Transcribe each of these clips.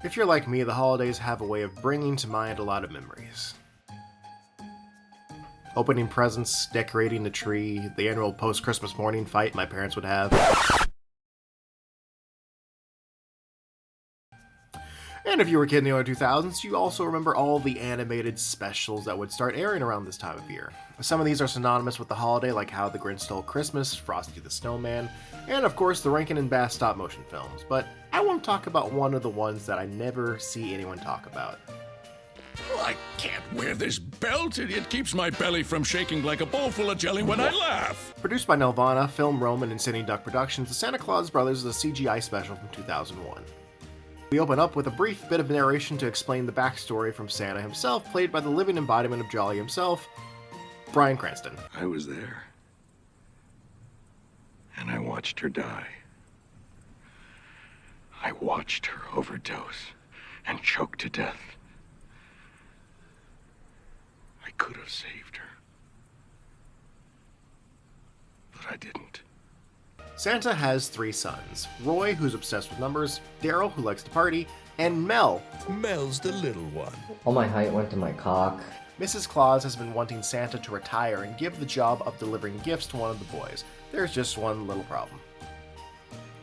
If you're like me, the holidays have a way of bringing to mind a lot of memories. Opening presents, decorating the tree, the annual post-Christmas morning fight my parents would have. And if you were a kid in the early 2000s, you also remember all the animated specials that would start airing around this time of year. Some of these are synonymous with the holiday, like How the Grinch Stole Christmas, Frosty the Snowman, and of course the Rankin and Bass stop-motion films, but I want to talk about one of the ones that I never see anyone talk about. I can't wear this belt. It keeps my belly from shaking like a bowl full of jelly when I laugh. Produced by Nelvana, Film Roman, and Sydney Duck Productions, The Santa Claus Brothers is a CGI special from 2001. We open up with a brief bit of narration to explain the backstory from Santa himself, played by the living embodiment of Jolly himself, Bryan Cranston. I was there, and I watched her die. I watched her overdose and choke to death. I could have saved her, but I didn't. Santa has 3 sons: Roy, who's obsessed with numbers, Daryl, who likes to party, and Mel. Mel's the little one. All my height went to my cock. Mrs. Claus has been wanting Santa to retire and give the job of delivering gifts to one of the boys. There's just one little problem.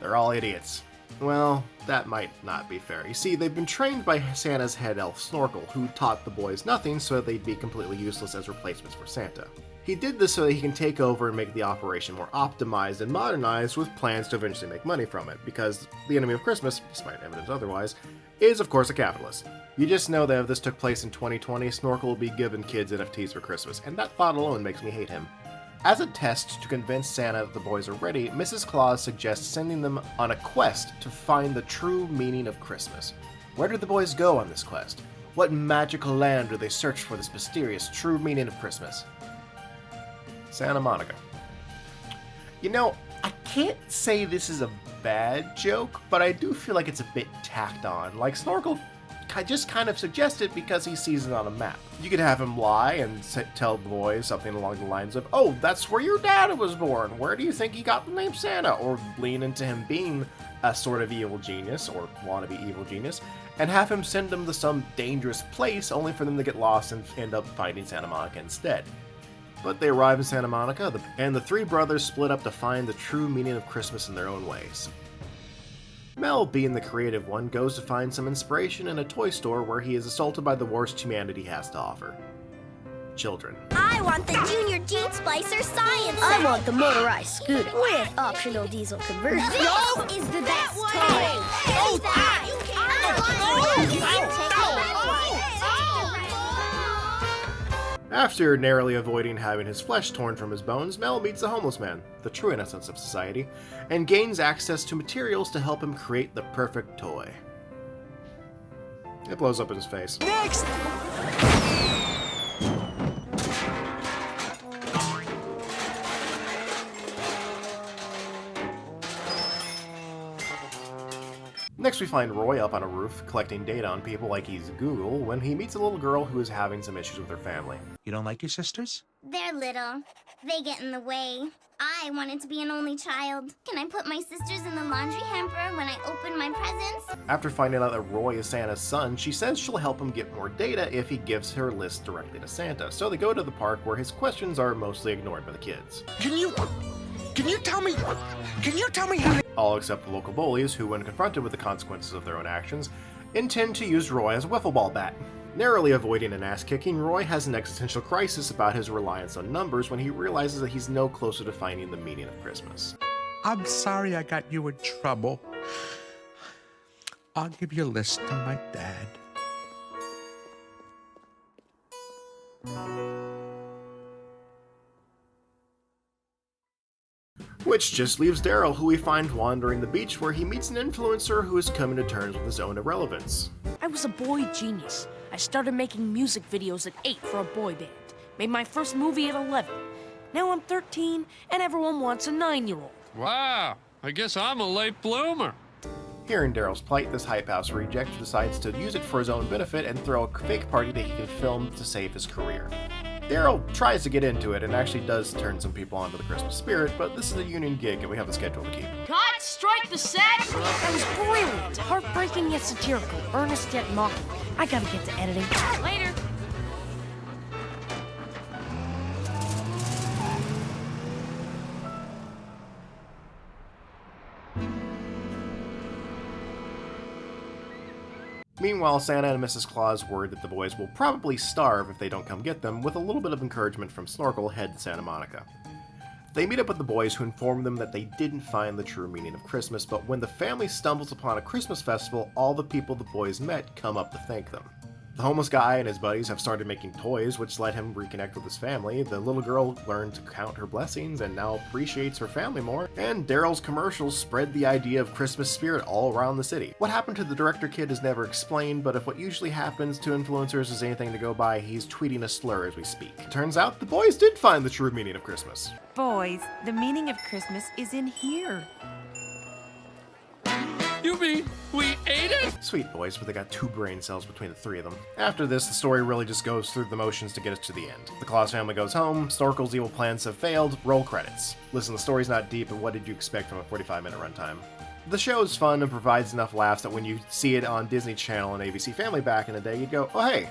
They're all idiots. Well, that might not be fair. You see, they've been trained by Santa's head elf Snorkel, who taught the boys nothing so that they'd be completely useless as replacements for Santa. He did this so that he can take over and make the operation more optimized and modernized, with plans to eventually make money from it, because the enemy of Christmas, despite evidence otherwise, is of course a capitalist. You just know that if this took place in 2020, Snorkel will be giving kids NFTs for Christmas, and that thought alone makes me hate him. As a test to convince Santa that the boys are ready, Mrs. Claus suggests sending them on a quest to find the true meaning of Christmas. Where do the boys go on this quest? What magical land do they search for this mysterious true meaning of Christmas? Santa Monica. You know, I can't say this is a bad joke, but I do feel like it's a bit tacked on. Like, Snorkel just kind of suggested because he sees it on a map. You could have him lie and tell the boys something along the lines of, "Oh, that's where your dad was born. Where do you think he got the name Santa?" Or lean into him being a sort of evil genius, or wannabe evil genius, and have him send them to some dangerous place only for them to get lost and end up finding Santa Monica instead. But they arrive in Santa Monica, and the 3 brothers split up to find the true meaning of Christmas in their own ways. Mel, being the creative one, goes to find some inspiration in a toy store where he is assaulted by the worst humanity has to offer: children. I want the Junior Gene Splicer Science Set. I want the motorized scooter with optional diesel conversion. This is the best toy. Oh, that. After narrowly avoiding having his flesh torn from his bones, Mel meets the homeless man, the true innocence of society, and gains access to materials to help him create the perfect toy. It blows up in his face. Next! Next we find Roy up on a roof, collecting data on people like he's Google, when he meets a little girl who is having some issues with her family. You don't like your sisters? They're little. They get in the way. I wanted to be an only child. Can I put my sisters in the laundry hamper when I open my presents? After finding out that Roy is Santa's son, she says she'll help him get more data if he gives her list directly to Santa, so they go to the park where his questions are mostly ignored by the kids. Can you tell me how to... All except the local bullies, who, when confronted with the consequences of their own actions, intend to use Roy as a wiffle ball bat. Narrowly avoiding an ass-kicking, Roy has an existential crisis about his reliance on numbers when he realizes that he's no closer to finding the meaning of Christmas. I'm sorry I got you in trouble. I'll give your list to my dad. Which just leaves Daryl, who we find wandering the beach where he meets an influencer who is coming to terms with his own irrelevance. I was a boy genius. I started making music videos at 8 for a boy band. Made my first movie at 11. Now I'm 13, and everyone wants a 9-year-old. Wow, I guess I'm a late bloomer. Hearing Daryl's plight, this hype house reject decides to use it for his own benefit and throw a fake party that he can film to save his career. Daryl tries to get into it and actually does turn some people onto the Christmas spirit, but this is a union gig and we have a schedule to keep. Cut! Strike the set! That was brilliant! Heart Heartbreaking yet satirical, earnest yet mocking. I gotta get to editing. Later! Meanwhile, Santa and Mrs. Claus worry that the boys will probably starve if they don't come get them, with a little bit of encouragement from Snorkel, head Santa Monica. They meet up with the boys, who inform them that they didn't find the true meaning of Christmas, but when the family stumbles upon a Christmas festival, all the people the boys met come up to thank them. The homeless guy and his buddies have started making toys, which let him reconnect with his family. The little girl learned to count her blessings and now appreciates her family more. And Daryl's commercials spread the idea of Christmas spirit all around the city. What happened to the director kid is never explained, but if what usually happens to influencers is anything to go by, he's tweeting a slur as we speak. Turns out the boys did find the true meaning of Christmas. Boys, the meaning of Christmas is in here. You mean we ate it? Sweet boys, but they got 2 brain cells between the 3 of them. After this, the story really just goes through the motions to get us to the end. The Claus family goes home, Snorkel's evil plans have failed, roll credits. Listen, the story's not deep, but what did you expect from a 45-minute runtime? The show is fun and provides enough laughs that when you see it on Disney Channel and ABC Family back in the day, you'd go, oh hey,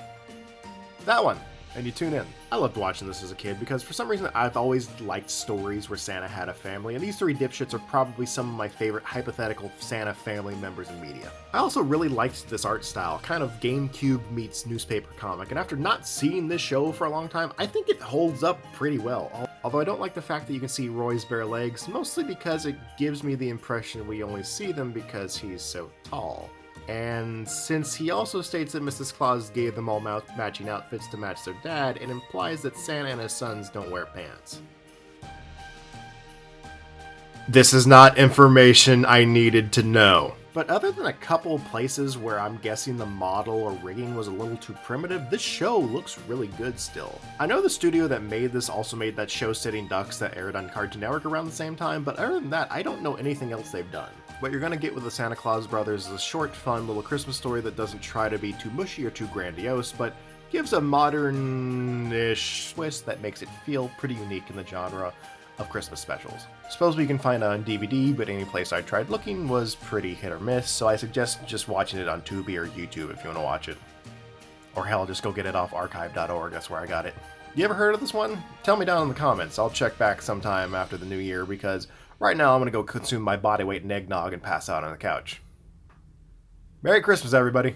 that one. And you tune in. I loved watching this as a kid because for some reason I've always liked stories where Santa had a family, and these 3 dipshits are probably some of my favorite hypothetical Santa family members in media. I also really liked this art style, kind of GameCube meets newspaper comic, and after not seeing this show for a long time, I think it holds up pretty well. Although I don't like the fact that you can see Roy's bare legs, mostly because it gives me the impression we only see them because he's so tall. And since he also states that Mrs. Claus gave them all matching outfits to match their dad, it implies that Santa and his sons don't wear pants. This is not information I needed to know. But other than a couple places where I'm guessing the model or rigging was a little too primitive, this show looks really good still. I know the studio that made this also made that show Sitting Ducks that aired on Cartoon Network around the same time, but other than that, I don't know anything else they've done. What you're gonna get with the Santa Claus Brothers is a short, fun little Christmas story that doesn't try to be too mushy or too grandiose, but gives a modern-ish twist that makes it feel pretty unique in the genre of Christmas specials. Supposedly you can find it on DVD, but any place I tried looking was pretty hit or miss, so I suggest just watching it on Tubi or YouTube if you want to watch it. Or hell, just go get it off archive.org, that's where I got it. You ever heard of this one? Tell me down in the comments. I'll check back sometime after the new year, because right now I'm going to go consume my body weight in eggnog and pass out on the couch. Merry Christmas, everybody!